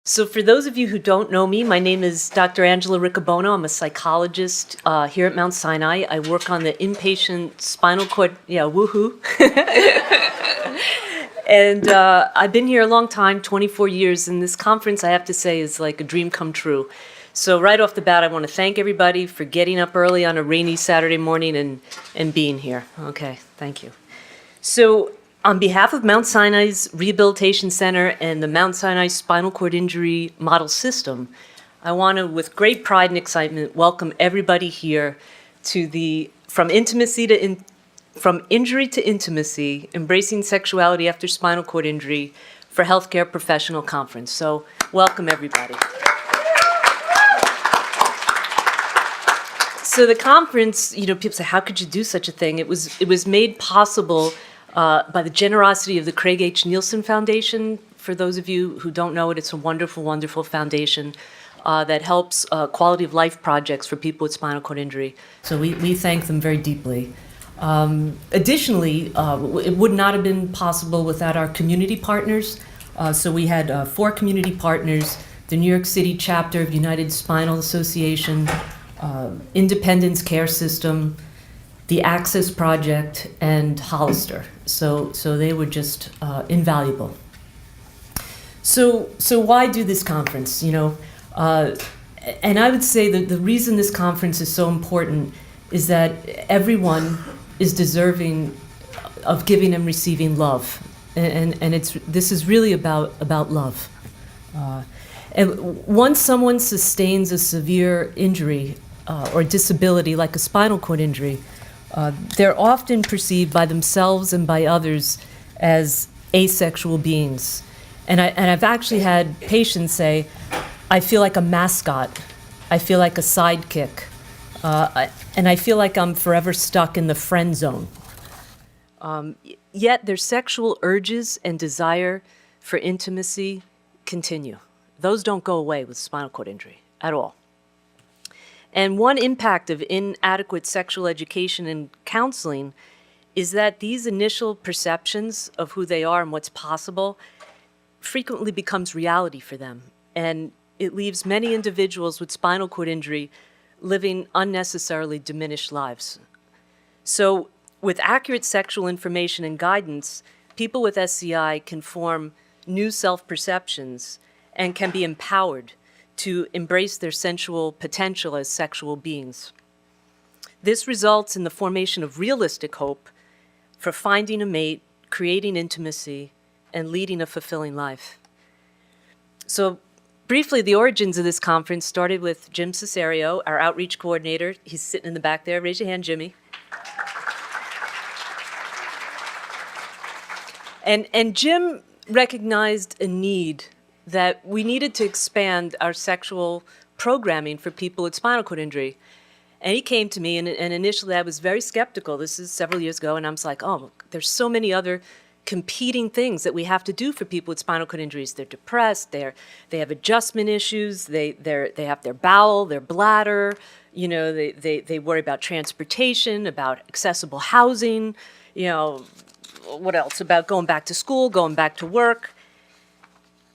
So for those of you who don't know me, my name is Dr. Angela Riccobono. I'm a psychologist here at Mount Sinai. I work on the inpatient spinal cord, woohoo. And I've been here a long time, 24 years, and this conference, I have to say, is like a dream come true. So right off the bat, I want to thank everybody for getting up early on a rainy Saturday morning and being here. Okay, thank you. So on behalf of Mount Sinai's Rehabilitation Center and the Mount Sinai Spinal Cord Injury Model System, I want to, with great pride and excitement, welcome everybody here to the From Injury to Intimacy, Embracing Sexuality After Spinal Cord Injury for Healthcare Professional Conference. So welcome everybody. So the conference, people say, how could you do such a thing? It was made possible by the generosity of the Craig H. Nielsen Foundation. For those of you who don't know it, it's a wonderful, wonderful foundation that helps quality of life projects for people with spinal cord injury. So we thank them very deeply. Additionally, it would not have been possible without our community partners. So we had 4 community partners: the New York City chapter of United Spinal Association, Independence Care System, the Access Project, and Hollister. So they were just invaluable. So why do this conference? And I would say that the reason this conference is so important is that everyone is deserving of giving and receiving love, and this is really about love. And once someone sustains a severe injury or disability like a spinal cord injury, they're often perceived by themselves and by others as asexual beings. And I've actually had patients say, I feel like a mascot, I feel like a sidekick, and I feel like I'm forever stuck in the friend zone. Yet their sexual urges and desire for intimacy continue. Those don't go away with spinal cord injury at all. And one impact of inadequate sexual education and counseling is that these initial perceptions of who they are and what's possible frequently becomes reality for them. And it leaves many individuals with spinal cord injury living unnecessarily diminished lives. So with accurate sexual information and guidance, people with SCI can form new self-perceptions and can be empowered to embrace their sensual potential as sexual beings. This results in the formation of realistic hope for finding a mate, creating intimacy, and leading a fulfilling life. So briefly, the origins of this conference started with Jim Cesario, our outreach coordinator. He's sitting in the back there. Raise your hand, Jimmy. And Jim recognized a need that we needed to expand our sexual programming for people with spinal cord injury. And he came to me, and initially I was very skeptical. This is several years ago, and I was like, oh, there's so many other competing things that we have to do for people with spinal cord injuries. They're depressed, they have adjustment issues, they have their bowel, their bladder, they worry about transportation, about accessible housing, what else, about going back to school, going back to work.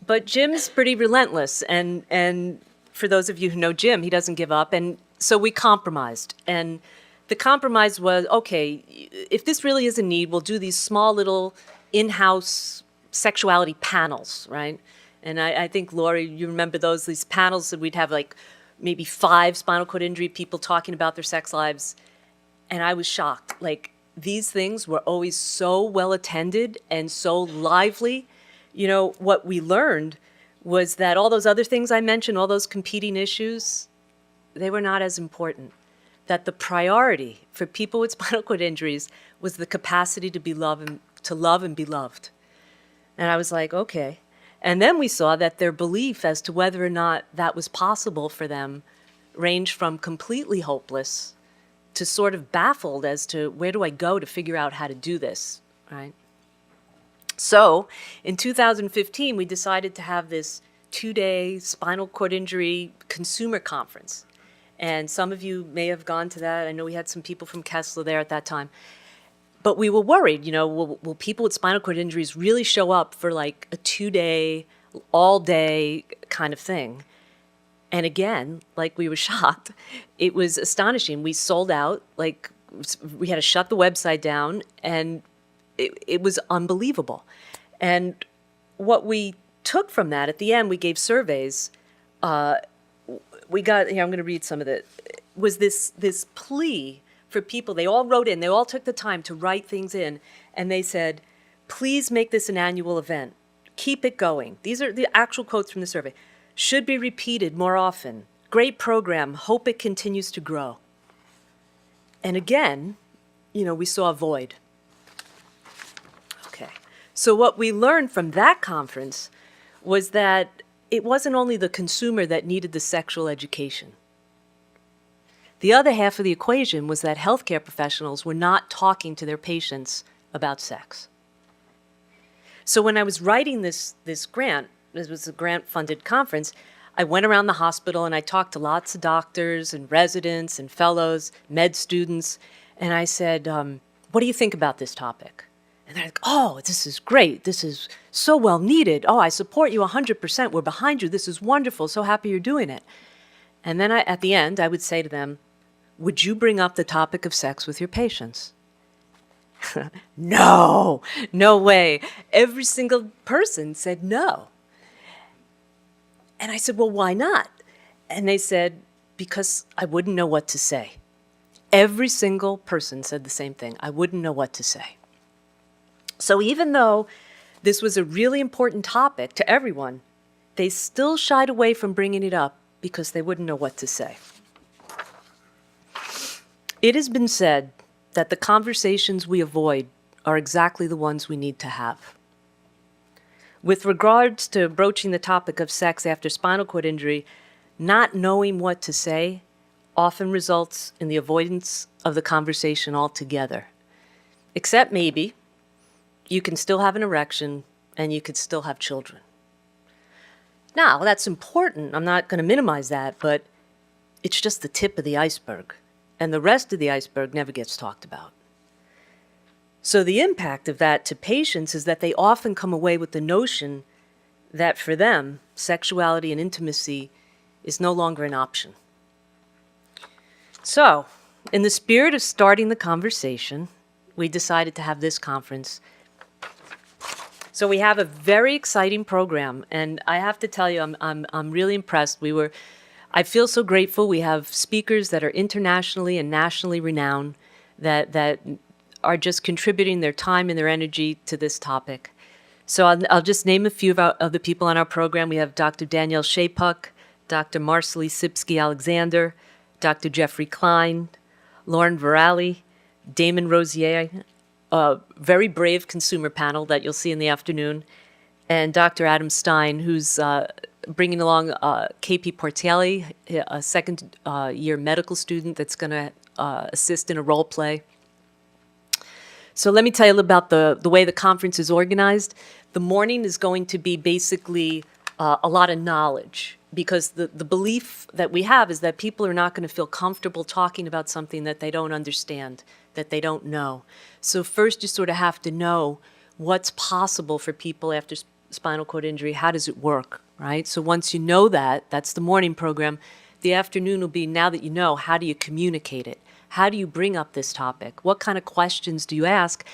But Jim's pretty relentless, and for those of you who know Jim, he doesn't give up, and so we compromised. And the compromise was, okay, if this really is a need, we'll do these small little in-house sexuality panels, right? And I think, Lori, you remember these panels that we'd have like maybe 5 spinal cord injury people talking about their sex lives, and I was shocked. Like, these things were always so well attended and so lively. What we learned was that all those other things I mentioned, all those competing issues, they were not as important. That the priority for people with spinal cord injuries was the capacity to love and be loved. And I was like, okay. And then we saw that their belief as to whether or not that was possible for them ranged from completely hopeless to sort of baffled as to where do I go to figure out how to do this, right? So in 2015, we decided to have this 2-day spinal cord injury consumer conference. And some of you may have gone to that. I know we had some people from Kessler there at that time. But we were worried, will people with spinal cord injuries really show up for like a 2-day, all-day kind of thing. And again, like, we were shocked. It was astonishing. We sold out, like, we had to shut the website down, and it was unbelievable. And what we took from that, at the end, we gave surveys. We got, here, I'm going to read some of it, was this plea for people. They all wrote in, they all took the time to write things in, and they said, please make this an annual event. Keep it going. These are the actual quotes from the survey. Should be repeated more often. Great program. Hope it continues to grow. And again, we saw a void. Okay. So what we learned from that conference was that it wasn't only the consumer that needed the sexual education. The other half of the equation was that healthcare professionals were not talking to their patients about sex. So when I was writing this grant, this was a grant-funded conference, I went around the hospital and I talked to lots of doctors and residents and fellows, med students, and I said, what do you think about this topic? And they're like, oh, this is great. This is so well needed. Oh, I support you 100%. We're behind you. This is wonderful. So happy you're doing it. And then at the end, I would say to them, would you bring up the topic of sex with your patients? No, no way. Every single person said no. And I said, well, why not? And they said, because I wouldn't know what to say. Every single person said the same thing. I wouldn't know what to say. So even though this was a really important topic to everyone, they still shied away from bringing it up because they wouldn't know what to say. It has been said that the conversations we avoid are exactly the ones we need to have. With regards to broaching the topic of sex after spinal cord injury, not knowing what to say often results in the avoidance of the conversation altogether. Except maybe you can still have an erection and you could still have children. Now, that's important. I'm not going to minimize that, but it's just the tip of the iceberg. And the rest of the iceberg never gets talked about. So the impact of that to patients is that they often come away with the notion that for them, sexuality and intimacy is no longer an option. So, in the spirit of starting the conversation, we decided to have this conference. So we have a very exciting program, and I have to tell you, I'm really impressed. I feel so grateful. We have speakers that are internationally and nationally renowned that are just contributing their time and their energy to this topic. So I'll just name a few of the people on our program. We have Dr. Danielle Shapuk, Dr. Marcely Sipsky-Alexander, Dr. Jeffrey Klein, Lauren Varali, Damon Rosier, a very brave consumer panel that you'll see in the afternoon, and Dr. Adam Stein, who's bringing along KP Portelli, a second-year medical student that's going to assist in a role play. So let me tell you a little about the way the conference is organized. The morning is going to be basically a lot of knowledge, because the belief that we have is that people are not going to feel comfortable talking about something that they don't understand, that they don't know. So first you sort of have to know what's possible for people after spinal cord injury. How does it work, right? So once you know that, that's the morning program. The afternoon will be, now that you know, how do you communicate it? How do you bring up this topic? What kind of questions do you ask?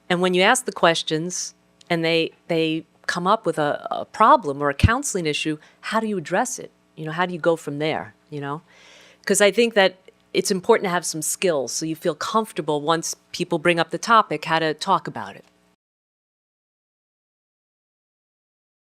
And when you ask the questions and they come up with a problem or a counseling issue, how do you address it? How do you go from there, Because I think that it's important to have some skills so you feel comfortable once people bring up the topic, how to talk about it.